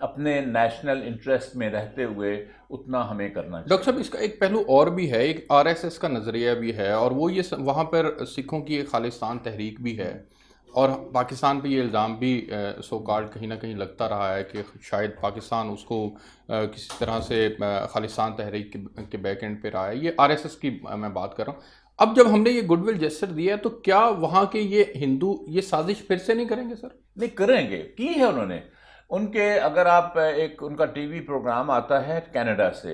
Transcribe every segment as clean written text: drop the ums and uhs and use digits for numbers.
اپنے national interest میں رہتے ہوئے اتنا ہمیں کرنا چاہیے۔ ڈاکٹر صاحب اس کا ایک پہلو اور بھی ہے، ایک RSS کا نظریہ بھی ہے، اور وہ یہ وہاں پر سکھوں کی ایک خالصتان تحریک بھی ہے، اور پاکستان پہ یہ الزام بھی سو کارڈ کہیں نہ کہیں لگتا رہا ہے کہ شاید پاکستان اس کو کسی طرح سے خالصتان تحریک کے بیک اینڈ پہ رہا ہے۔ یہ RSS کی میں بات کر رہا ہوں۔ اب جب ہم نے یہ گڈ ول جیسچر دیا ہے تو کیا وہاں کے یہ ہندو یہ سازش پھر سے نہیں کریں گے سر؟ نہیں کریں گے، کی ہے انہوں نے۔ ان کے اگر آپ ایک ان کا ٹی وی پروگرام آتا ہے کینیڈا سے،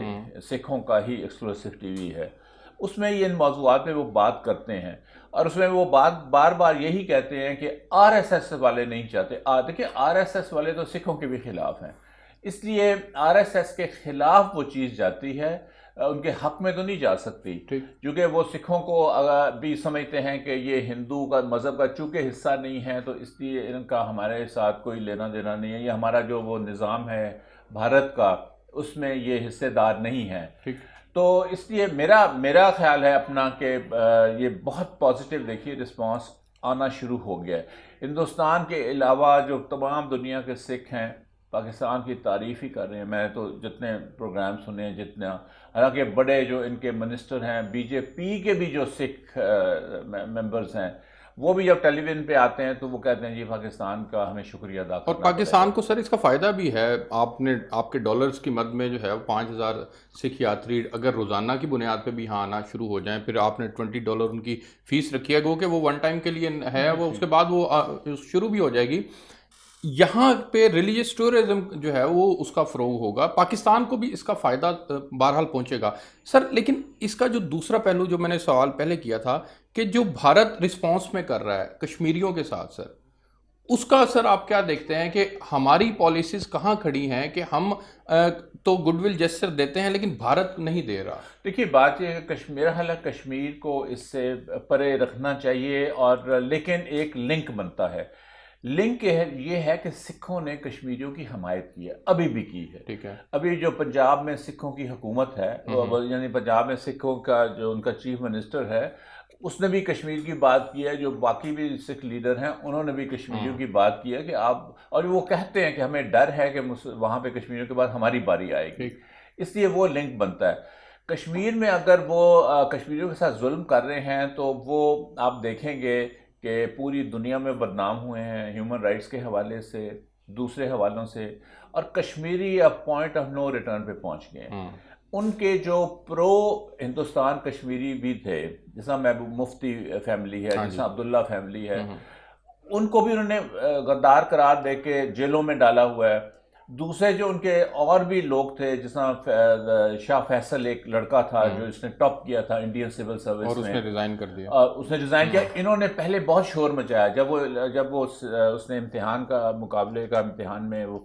سکھوں کا ہی ایکسکلوسیو ٹی وی ہے، اس میں یہ ان موضوعات میں وہ بات کرتے ہیں، اور اس میں وہ بات بار بار یہی کہتے ہیں کہ RSS والے نہیں چاہتے۔ دیکھیں RSS والے تو سکھوں کے بھی خلاف ہیں، اس لیے RSS کے خلاف وہ چیز جاتی ہے، ان کے حق میں تو نہیں جا سکتی، کیونکہ وہ سکھوں کو بھی سمجھتے ہیں کہ یہ ہندو کا مذہب کا چونکہ حصہ نہیں ہے، تو اس لیے ان کا ہمارے ساتھ کوئی لینا دینا نہیں ہے، یہ ہمارا جو وہ نظام ہے بھارت کا اس میں یہ حصے دار نہیں ہے۔ تو اس لیے میرا خیال ہے اپنا کہ یہ بہت پازیٹیو دیکھیے رسپانس آنا شروع ہو گیا ہے۔ ہندوستان کے علاوہ جو تمام دنیا کے سکھ ہیں پاکستان کی تعریف ہی کر رہے ہیں۔ میں تو جتنے پروگرام سنے ہیں، جتنا، حالانکہ بڑے جو ان کے منسٹر ہیں BJP کے بھی جو سکھ ممبرز ہیں، وہ بھی جب ٹیلی ویژن پہ آتے ہیں تو وہ کہتے ہیں جی پاکستان کا ہمیں شکریہ ادا کرنا اور پاکستان کو سر اس کا فائدہ بھی ہے۔ آپ کے ڈالرز کی مد میں جو ہے 5000 سکھ یاتری اگر روزانہ کی بنیاد پہ بھی یہاں آنا شروع ہو جائیں، پھر آپ نے $20 ان کی فیس رکھی ہے، گو کہ وہ ون ٹائم کے لیے ہے، وہ اس کے بعد وہ شروع بھی ہو جائے گی۔ یہاں پہ ریلیجس ٹورزم جو ہے وہ اس کا فروغ ہوگا، پاکستان کو بھی اس کا فائدہ بہرحال پہنچے گا سر۔ لیکن اس کا جو دوسرا پہلو جو میں نے سوال پہلے کیا تھا کہ جو بھارت رسپانس میں کر رہا ہے کشمیریوں کے ساتھ سر، اس کا سر آپ کیا دیکھتے ہیں کہ ہماری پالیسیز کہاں کھڑی ہیں کہ ہم تو گڈ ول جیسچر دیتے ہیں لیکن بھارت نہیں دے رہا؟ دیکھیے بات یہ ہے کہ میرا خیال ہے کشمیر کو اس سے پرے رکھنا چاہیے، اور لیکن ایک لنک بنتا ہے۔ لنک یہ ہے کہ سکھوں نے کشمیریوں کی حمایت کی ہے، ابھی بھی کی ہے۔ ٹھیک ہے، ابھی جو پنجاب میں سکھوں کی حکومت ہے، یعنی پنجاب میں سکھوں کا جو ان کا چیف منسٹر ہے، اس نے بھی کشمیر کی بات کی ہے، جو باقی بھی سکھ لیڈر ہیں انہوں نے بھی کشمیریوں کی بات کی ہے کہ آپ، اور وہ کہتے ہیں کہ ہمیں ڈر ہے کہ وہاں پہ کشمیریوں کے بعد ہماری باری آئے گی، اس لیے وہ لنک بنتا ہے۔ کشمیر میں اگر وہ کشمیریوں کے ساتھ ظلم کر رہے ہیں تو وہ آپ دیکھیں گے کہ پوری دنیا میں بدنام ہوئے ہیں، ہیومن رائٹس کے حوالے سے، دوسرے حوالوں سے، اور کشمیری اب پوائنٹ آف نو ریٹرن پہ پہنچ گئے ہیں۔ ان کے جو پرو ہندوستان کشمیری بھی تھے، جیسا محبوب مفتی فیملی ہے، جیسا عبداللہ فیملی ہے، ان کو بھی انہوں نے غدار قرار دے کے جیلوں میں ڈالا ہوا ہے۔ دوسرے جو ان کے اور بھی لوگ تھے، جیسا شاہ فیصل ایک لڑکا تھا جو اس نے ٹاپ کیا تھا انڈین سول سروس میں، اور اس نے ریزائن کر دیا، اس نے ریزائن کیا۔ انہوں نے پہلے بہت شور مچایا جب وہ اس نے امتحان کا مقابلے کا امتحان میں وہ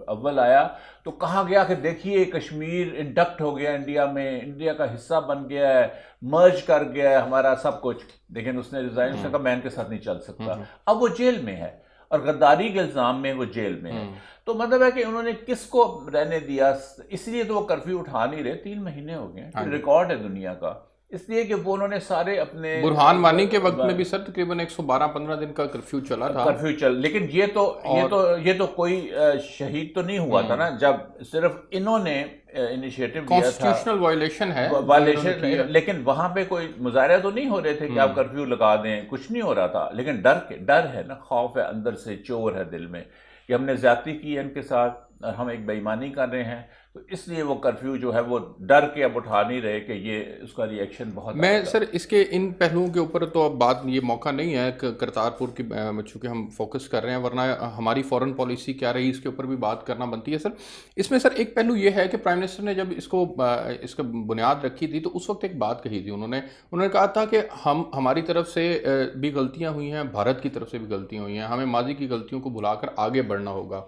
اول آیا، تو کہا گیا کہ دیکھیے کشمیر انڈکٹ ہو گیا انڈیا میں، انڈیا کا حصہ بن گیا ہے، مرج کر گیا ہے ہمارا سب کچھ، لیکن اس نے ریزائن، اس نے کہا میں ان کے ساتھ نہیں چل سکتا۔ اب وہ جیل میں ہے، اور غداری کے الزام میں وہ جیل میں ہے۔ تو مطلب ہے کہ انہوں نے کس کو رہنے دیا، اس لیے تو وہ کرفیو اٹھا نہیں رہے، 3 مہینے ہو گئے ہیں، ریکارڈ ہے دنیا کا، اس لیے کہ وہ انہوں نے سارے اپنے برہان وانی کے وقت میں بھی سر تقریباً 112-15 دن کا کرفیو چلا تھا، لیکن یہ تو کوئی شہید تو نہیں ہوا تھا نا، جب صرف انہوں نے انیشیٹو لیا تھا، کانسٹیٹیوشنل وائلیشن ہے، لیکن وہاں پہ کوئی مظاہرے تو نہیں ہو رہے تھے کہ آپ کرفیو لگا دیں، کچھ نہیں ہو رہا تھا، لیکن ڈر ہے نا، خوف ہے اندر سے، چور ہے دل میں کہ ہم نے زیادتی کی ہے ان کے ساتھ، اور ہم ایک بے ایمانی کر رہے ہیں، تو اس لیے وہ کرفیو جو ہے وہ ڈر کے اب اٹھا نہیں رہے کہ یہ اس کا ری ایکشن بہت۔ میں سر اس کے ان پہلوؤں کے اوپر تو اب بات، یہ موقع نہیں ہے کہ کرتارپور کی چونکہ ہم فوکس کر رہے ہیں، ورنہ ہماری فورن پالیسی کیا رہی اس کے اوپر بھی بات کرنا بنتی ہے سر۔ اس میں سر ایک پہلو یہ ہے کہ پرائم منسٹر نے جب اس کا بنیاد رکھی تھی تو اس وقت ایک بات کہی تھی، انہوں نے کہا تھا کہ ہماری طرف سے بھی غلطیاں ہوئی ہیں، بھارت کی طرف سے بھی غلطیاں ہوئی ہیں، ہمیں ماضی کی غلطیوں کو بھلا کر آگے بڑھنا ہوگا۔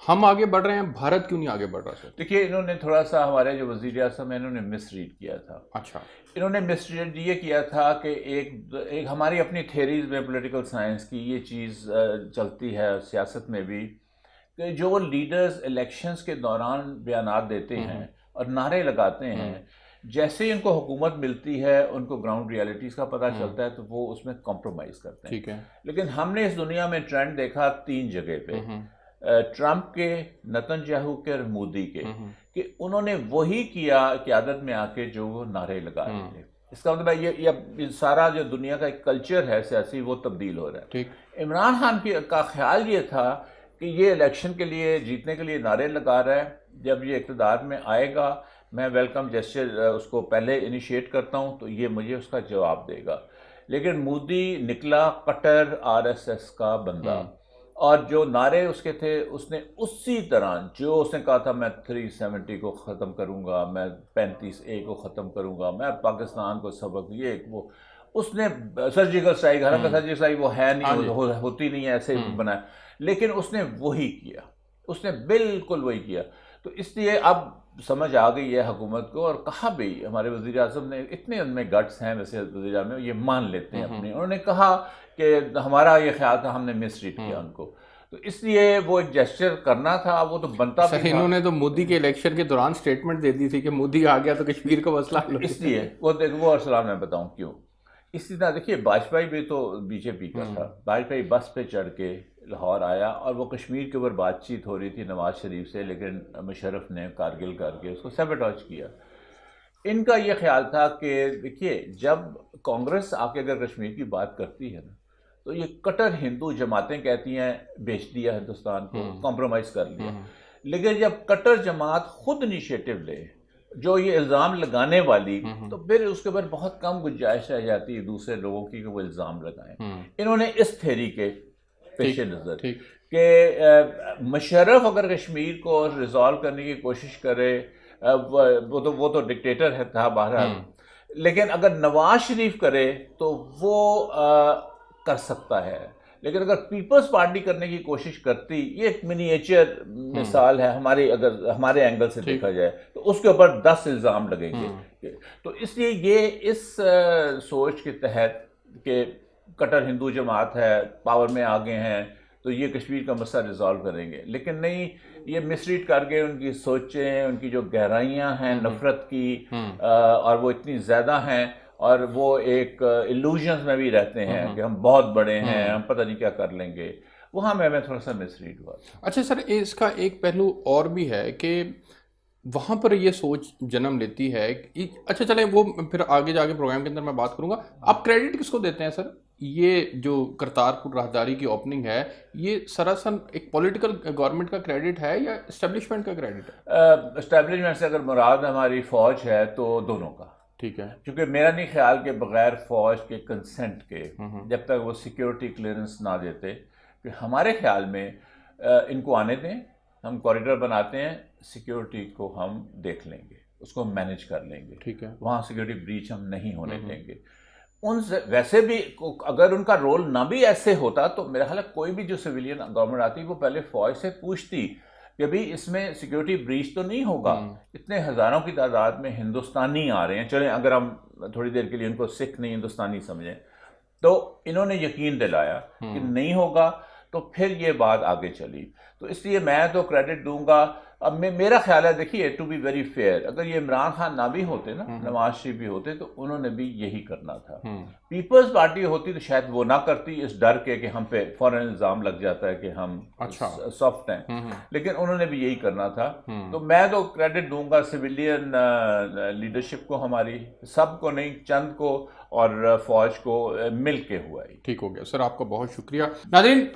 ہم آگے بڑھ رہے ہیں، بھارت کیوں نہیں آگے بڑھ رہا سر؟ دیکھیے انہوں نے تھوڑا سا ہمارے جو وزیر اعظم ہیں انہوں نے مس ریڈ کیا تھا۔ اچھا، انہوں نے مس ریڈ یہ کیا تھا کہ ایک ہماری اپنی تھیریز میں پولیٹیکل سائنس کی یہ چیز چلتی ہے، سیاست میں بھی، کہ جو لیڈرز الیکشنز کے دوران بیانات دیتے ہیں اور نعرے لگاتے ہیں، جیسے ہی ان کو حکومت ملتی ہے، ان کو گراؤنڈ ریالٹیز کا پتہ چلتا ہے تو وہ اس میں کمپرومائز کرتے ہیں۔ ٹھیک ہے، لیکن ہم نے اس دنیا میں ٹرینڈ دیکھا 3 جگہ پہ۔ ٹرمپ کے، نتن یاہو کے اور مودی کے، کہ انہوں نے وہی کیا قیادت میں آ کے جو وہ نعرے لگا رہے تھے. اس کا مطلب یہ سارا جو دنیا کا ایک کلچر ہے سیاسی وہ تبدیل ہو رہا ہے. عمران خان کا خیال یہ تھا کہ یہ الیکشن کے لیے جیتنے کے لیے نعرے لگا رہا ہے، جب یہ اقتدار میں آئے گا میں ویلکم جیسچر اس کو پہلے انیشیٹ کرتا ہوں تو یہ مجھے اس کا جواب دے گا. لیکن مودی نکلا کٹر RSS کا بندہ، اور جو نعرے اس کے تھے اس نے اسی طرح جو اس نے کہا تھا میں 370 کو ختم کروں گا، میں 35A کو ختم کروں گا، میں پاکستان کو سبق یہ وہ، اس نے سرجیکل اسٹرائک، حالانکہ سرجیکل اسٹرائک وہ ہے نہیں، ہوتی نہیں ہے، ایسے بنایا، لیکن اس نے وہی کیا، اس نے بالکل وہی کیا. تو اس لیے اب سمجھ آ گئی ہے حکومت کو، اور کہا بھی ہمارے وزیر اعظم نے، اتنے ان میں گٹس ہیں ویسے وزیر اعظم میں، یہ مان لیتے ہیں اپنے، انہوں نے کہا کہ ہمارا یہ خیال تھا ہم نے مس ریڈ کیا ان کو. تو اس لیے وہ ایک جیسچر کرنا تھا، وہ تو بنتا بھی تھا. انہوں نے تو مودی کے الیکشن کے دوران سٹیٹمنٹ دے دی تھی کہ مودی آ گیا تو کشمیر کا مسئلہ حل ہو گیا. اس لیے وہ ارسلان میں بتاؤں کیوں. اسی طرح دیکھیے واجپئی بھی تو BJP کا تھا، واجپئی بس پہ چڑھ کے لاہور آیا اور وہ کشمیر کے اوپر بات چیت ہو رہی تھی نواز شریف سے، لیکن مشرف نے کارگل کر کے اس کو سیبوٹیج کیا. ان کا یہ خیال تھا کہ دیکھیے جب کانگریس آ کے اگر کشمیر کی بات کرتی ہے نا تو یہ کٹر ہندو جماعتیں کہتی ہیں بیچ دیا ہندوستان کو، کمپرومائز کر لیا. لیکن جب کٹر جماعت خود انیشیٹو لے جو یہ الزام لگانے والی، تو پھر اس کے اوپر بہت کم گنجائش رہ جاتی ہے دوسرے لوگوں کی کہ وہ الزام لگائیں. انہوں نے اس تھیری کے پیش نظر کہ مشرف اگر کشمیر کو ریزالو کرنے کی کوشش کرے، وہ تو ڈکٹیٹر تھا بہرحال، لیکن اگر نواز شریف کرے تو وہ کر سکتا ہے. لیکن اگر پیپلز پارٹی کرنے کی کوشش کرتی، یہ ایک منیچر مثال ہے ہمارے اینگل سے دیکھا جائے تو اس کے اوپر 10 الزام لگیں گے. تو اس لیے یہ اس سوچ کے تحت کہ کٹر ہندو جماعت ہے، پاور میں آگے ہیں تو یہ کشمیر کا مسئلہ ریزالو کریں گے، لیکن نہیں، یہ مس ریڈ کر کے ان کی سوچیں، ان کی جو گہرائیاں ہیں نفرت کی، اور وہ اتنی زیادہ ہیں، اور وہ ایک ایلوژنز میں بھی رہتے ہیں کہ ہم بہت بڑے ہیں، ہم پتہ نہیں کیا کر لیں گے. وہاں میں تھوڑا سا مس ریڈ ہوا. اچھا سر، اس کا ایک پہلو اور بھی ہے کہ وہاں پر یہ سوچ جنم لیتی ہے. اچھا چلیں وہ پھر آگے جا کے پروگرام کے اندر میں بات کروں گا. آپ کریڈٹ کس کو دیتے ہیں سر؟ یہ جو کرتارپور راہداری کی اوپننگ ہے یہ سراسر ایک پولیٹیکل گورنمنٹ کا کریڈٹ ہے یا اسٹیبلشمنٹ کا کریڈٹ ہے؟ اسٹیبلشمنٹ سے اگر مراد ہماری فوج ہے تو دونوں کا. ٹھیک ہے. کیونکہ میرا نہیں خیال کہ بغیر فوج کے کنسنٹ کے جب تک وہ سیکیورٹی کلیئرنس نہ دیتے، کہ ہمارے خیال میں ان کو آنے دیں، ہم کوریڈور بناتے ہیں، سیکیورٹی کو ہم دیکھ لیں گے، اس کو مینیج کر لیں گے. ٹھیک ہے. وہاں سیکیورٹی بریچ ہم نہیں ہونے دیں گے. ان سے ویسے بھی اگر ان کا رول نہ بھی ایسے ہوتا تو میرا خیال ہے کوئی بھی جو سویلین گورنمنٹ آتی وہ پہلے فوج سے پوچھتی کہ ابھی اس میں سیکیورٹی بریچ تو نہیں ہوگا. اتنے ہزاروں کی تعداد میں ہندوستانی آ رہے ہیں، چلیں اگر ہم تھوڑی دیر کے لیے ان کو سکھ نہیں ہندوستانی سمجھیں، تو انہوں نے یقین دلایا کہ نہیں ہوگا، تو پھر یہ بات آگے چلی. تو اس لیے میں تو کریڈٹ دوں گا. اب میرا خیال ہے دیکھیے ٹو بی ویری فیئر، اگر یہ عمران خان نہ بھی ہوتے نا، نواز شریف بھی ہوتے، تو انہوں نے بھی یہی کرنا تھا. پیپلز پارٹی ہوتی تو شاید وہ نہ کرتی اس ڈر کے کہ ہم پہ فوراً الزام لگ جاتا ہے کہ ہم سافٹ ہیں، لیکن انہوں نے بھی یہی کرنا تھا. تو میں تو کریڈٹ دوں گا سویلین لیڈرشپ کو، ہماری سب کو نہیں، چند کو اور فوج کو مل کے ہوا ہے. ٹھیک ہو گیا سر، آپ کا بہت شکریہ. ناظرین